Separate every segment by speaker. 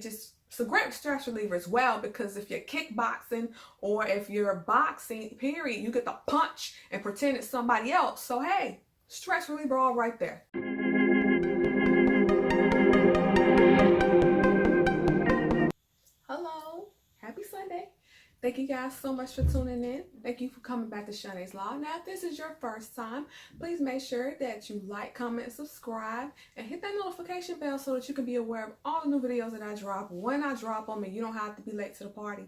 Speaker 1: It's a great stress reliever as well, because if you're kickboxing or if you're boxing, period, you get to punch and pretend it's somebody else. So hey, stress reliever all right there. Hello, happy Sunday. Thank you guys so much for tuning in. Thank you for coming back to Shonae's Law. Now, if this is your first time, please make sure that you like, comment, subscribe, and hit that notification bell so that you can be aware of all the new videos that I drop, when I drop them, and you don't have to be late to the party.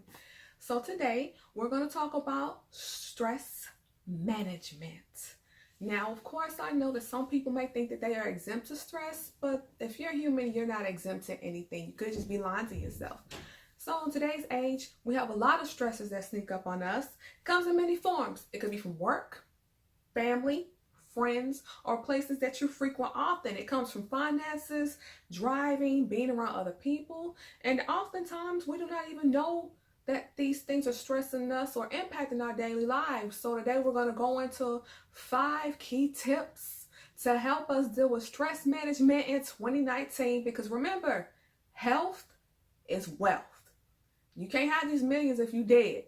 Speaker 1: So today, we're going to talk about stress management. Now, of course, I know that some people may think that they are exempt to stress, but if you're human, you're not exempt to anything. You could just be lying to yourself. So in today's age, we have a lot of stresses that sneak up on us. It comes in many forms. It could be from work, family, friends, or places that you frequent often. It comes from finances, driving, being around other people. And oftentimes we do not even know that these things are stressing us or impacting our daily lives. So today we're going to go into 5 key tips to help us deal with stress management in 2019. Because remember, health is wealth. You can't have these millions if you dead.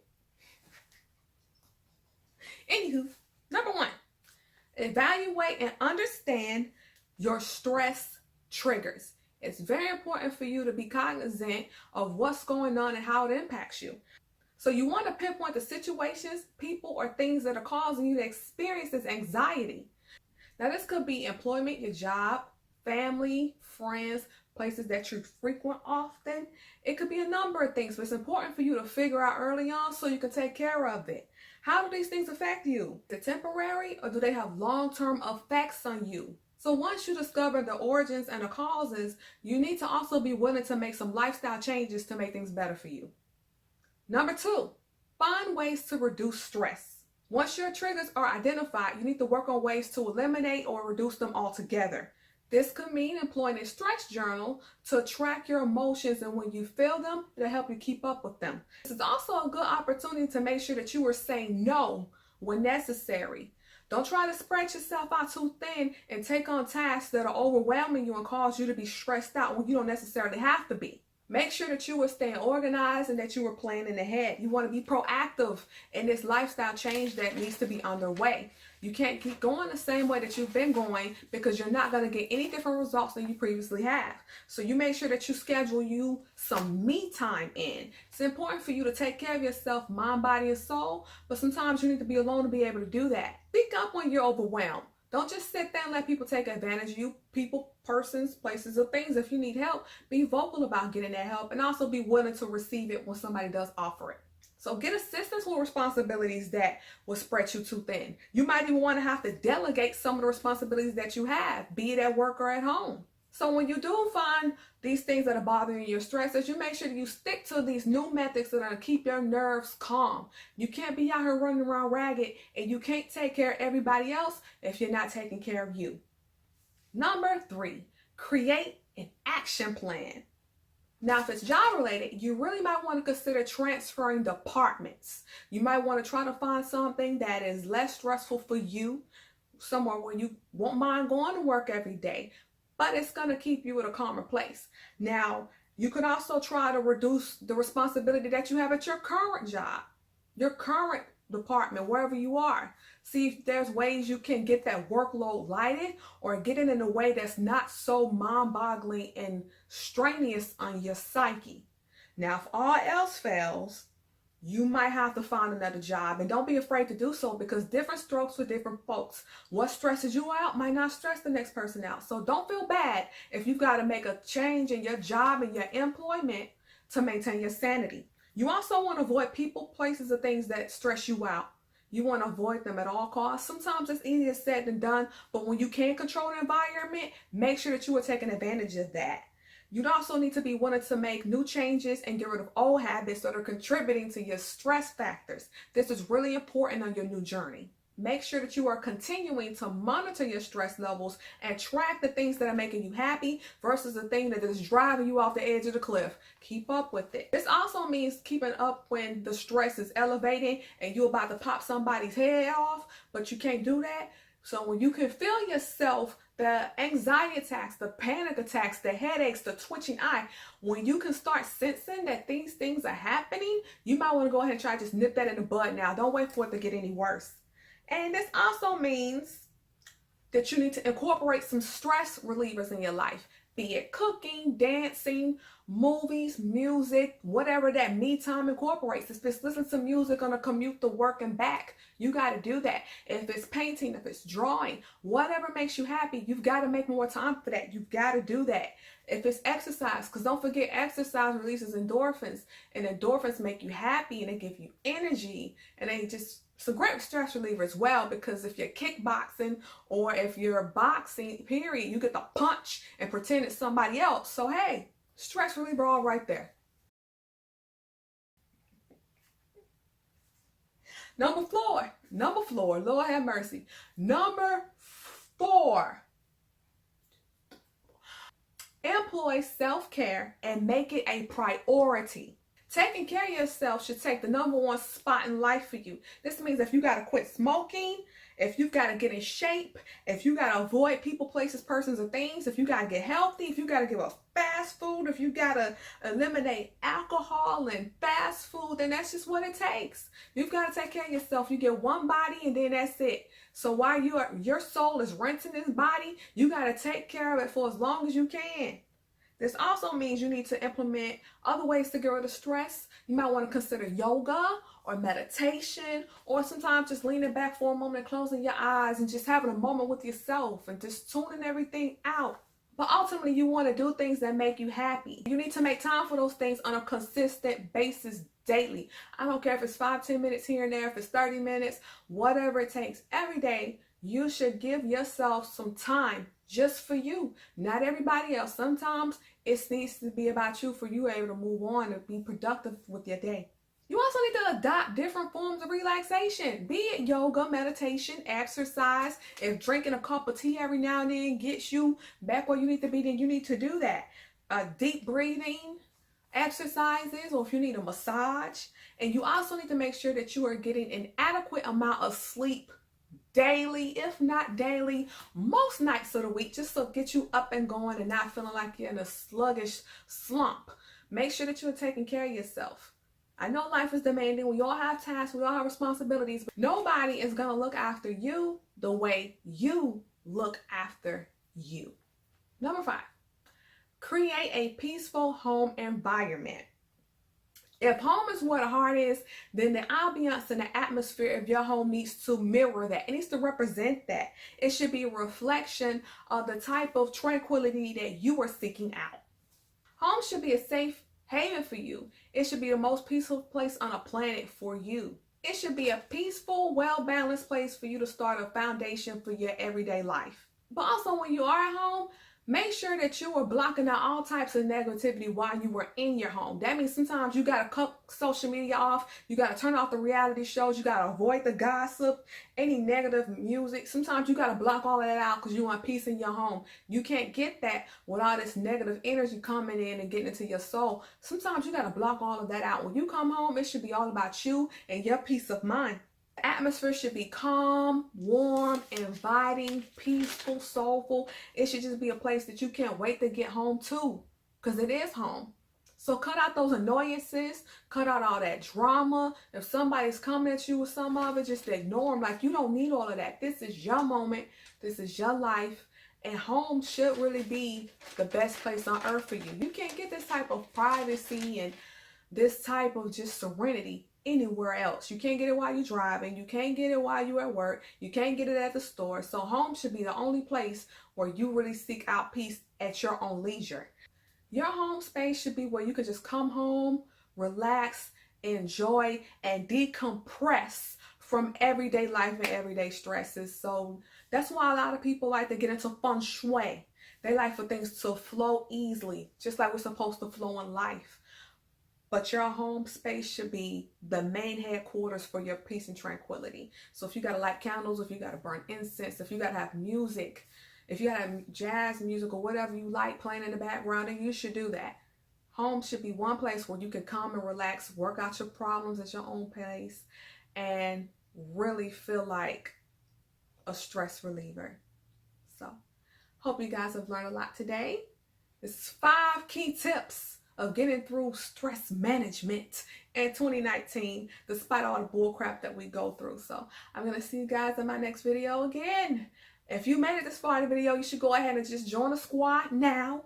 Speaker 1: Anywho, number 1, evaluate and understand your stress triggers. It's very important for you to be cognizant of what's going on and how it impacts you. So you want to pinpoint the situations, people, or things that are causing you to experience this anxiety. Now, this could be employment, your job, family, friends, places that you frequent often. It could be a number of things, but it's important for you to figure out early on so you can take care of it. How do these things affect you? They're temporary, or do they have long-term effects on you? So once you discover the origins and the causes, you need to also be willing to make some lifestyle changes to make things better for you. Number 2, find ways to reduce stress. Once your triggers are identified, you need to work on ways to eliminate or reduce them altogether. This could mean employing a stress journal to track your emotions, and when you feel them, it'll help you keep up with them. This is also a good opportunity to make sure that you are saying no when necessary. Don't try to spread yourself out too thin and take on tasks that are overwhelming you and cause you to be stressed out when you don't necessarily have to be. Make sure that you are staying organized and that you are planning ahead. You want to be proactive in this lifestyle change that needs to be underway. You can't keep going the same way that you've been going, because you're not going to get any different results than you previously have. So you make sure that you schedule you some me time in. It's important for you to take care of yourself, mind, body, and soul, but sometimes you need to be alone to be able to do that. Speak up when you're overwhelmed. Don't just sit there and let people take advantage of you, people, persons, places, or things. If you need help, be vocal about getting that help, and also be willing to receive it when somebody does offer it. So get assistance with responsibilities that will spread you too thin. You might even want to have to delegate some of the responsibilities that you have, be it at work or at home. So when you do find these things that are bothering your stresses, you make sure that you stick to these new methods that are going to keep your nerves calm. You can't be out here running around ragged, and you can't take care of everybody else if you're not taking care of you. Number 3, create an action plan. Now, if it's job related, you really might want to consider transferring departments. You might want to try to find something that is less stressful for you, somewhere where you won't mind going to work every day, but it's going to keep you in a calmer place. Now, you could also try to reduce the responsibility that you have at your current job, your current department, wherever you are. See if there's ways you can get that workload lighted, or get it in a way that's not so mind-boggling and strenuous on your psyche. Now, if all else fails, you might have to find another job, and don't be afraid to do so, because different strokes for different folks. What stresses you out might not stress the next person out. So don't feel bad if you've got to make a change in your job and your employment to maintain your sanity. You also want to avoid people, places, or things that stress you out. You want to avoid them at all costs. Sometimes it's easier said than done, but when you can control the environment, make sure that you are taking advantage of that. You'd also need to be willing to make new changes and get rid of old habits that are contributing to your stress factors. This is really important on your new journey. Make sure that you are continuing to monitor your stress levels and track the things that are making you happy versus the thing that is driving you off the edge of the cliff. Keep up with it. This also means keeping up when the stress is elevating and you're about to pop somebody's head off, but you can't do that. So when you can feel yourself the anxiety attacks, the panic attacks, the headaches, the twitching eye. When you can start sensing that these things are happening, you might want to go ahead and try to just nip that in the bud now. Don't wait for it to get any worse. And this also means that you need to incorporate some stress relievers in your life, be it cooking, dancing, movies, music, whatever that me time incorporates. If it's listening to music on a commute to work and back, you got to do that. If it's painting, if it's drawing, whatever makes you happy, you've got to make more time for that. You've got to do that. If it's exercise, because don't forget, exercise releases endorphins, and endorphins make you happy and they give you energy, and it's a great stress reliever as well, because if you're kickboxing or if you're boxing, period, you get to punch and pretend it's somebody else. So hey, stress reliever all right there. Number four, Lord have mercy. Number 4, employ self-care and make it a priority. Taking care of yourself should take the number 1 spot in life for you. This means if you got to quit smoking, if you've got to get in shape, if you got to avoid people, places, persons, or things, if you got to get healthy, if you got to give up fast food, if you got to eliminate alcohol and fast food, then that's just what it takes. You've got to take care of yourself. You get one body and then that's it. So while your soul is renting this body, you got to take care of it for as long as you can. This also means you need to implement other ways to get rid of stress. You might want to consider yoga or meditation, or sometimes just leaning back for a moment and closing your eyes and just having a moment with yourself and just tuning everything out. But ultimately, you want to do things that make you happy. You need to make time for those things on a consistent basis daily. I don't care if it's 5-10 minutes here and there, if it's 30 minutes, whatever it takes. Every day, you should give yourself some time just for you, not everybody else. Sometimes it needs to be about you for you able to move on and be productive with your day. You also need to adopt different forms of relaxation, be it yoga, meditation, exercise. If drinking a cup of tea every now and then gets you back where you need to be, then you need to do that. Deep breathing exercises, or if you need a massage. And you also need to make sure that you are getting an adequate amount of sleep daily, if not daily, most nights of the week, just to get you up and going and not feeling like you're in a sluggish slump. Make sure that you're taking care of yourself. I know life is demanding. We all have tasks. We all have responsibilities. But nobody is going to look after you the way you look after you. Number 5, create a peaceful home environment. If home is where the heart is, then the ambiance and the atmosphere of your home needs to mirror that. It needs to represent that. It should be a reflection of the type of tranquility that you are seeking out. Home should be a safe haven for you. It should be the most peaceful place on a planet for you. It should be a peaceful, well-balanced place for you to start a foundation for your everyday life. But also, when you are at home, make sure that you are blocking out all types of negativity while you were in your home. That means sometimes you got to cut social media off. You got to turn off the reality shows. You got to avoid the gossip, any negative music. Sometimes you got to block all of that out because you want peace in your home. You can't get that with all this negative energy coming in and getting into your soul. Sometimes you got to block all of that out. When you come home, it should be all about you and your peace of mind. The atmosphere should be calm, warm, inviting, peaceful, soulful. It should just be a place that you can't wait to get home to, because it is home. So cut out those annoyances, cut out all that drama. If somebody's coming at you with some of it, just ignore them. Like, you don't need all of that. This is your moment. This is your life. And home should really be the best place on earth for you. You can't get this type of privacy and this type of just serenity anywhere else. You can't get it while you're driving. You can't get it while you're at work. You can't get it at the store. So home should be the only place where you really seek out peace at your own leisure. Your home space should be where you can just come home, relax, enjoy, and decompress from everyday life and everyday stresses. So that's why a lot of people like to get into feng shui. They like for things to flow easily, just like we're supposed to flow in life. But your home space should be the main headquarters for your peace and tranquility. So if you got to light candles, if you got to burn incense, if you got to have music, if you got to have jazz music or whatever you like playing in the background, then you should do that. Home should be one place where you can come and relax, work out your problems at your own pace, and really feel like a stress reliever. So Hope you guys have learned a lot today. It's 5 key tips of getting through stress management in 2019, despite all the bull crap that we go through. So I'm going to see you guys in my next video again. If you made it this far in the video, you should go ahead and just join the squad now,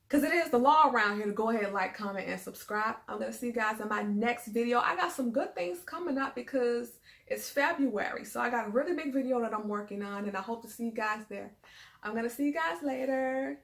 Speaker 1: because it is the law around here to go ahead and like, comment, and subscribe. I'm going to see you guys in my next video. I got some good things coming up because it's February. So I got a really big video that I'm working on, and I hope to see you guys there. I'm going to see you guys later.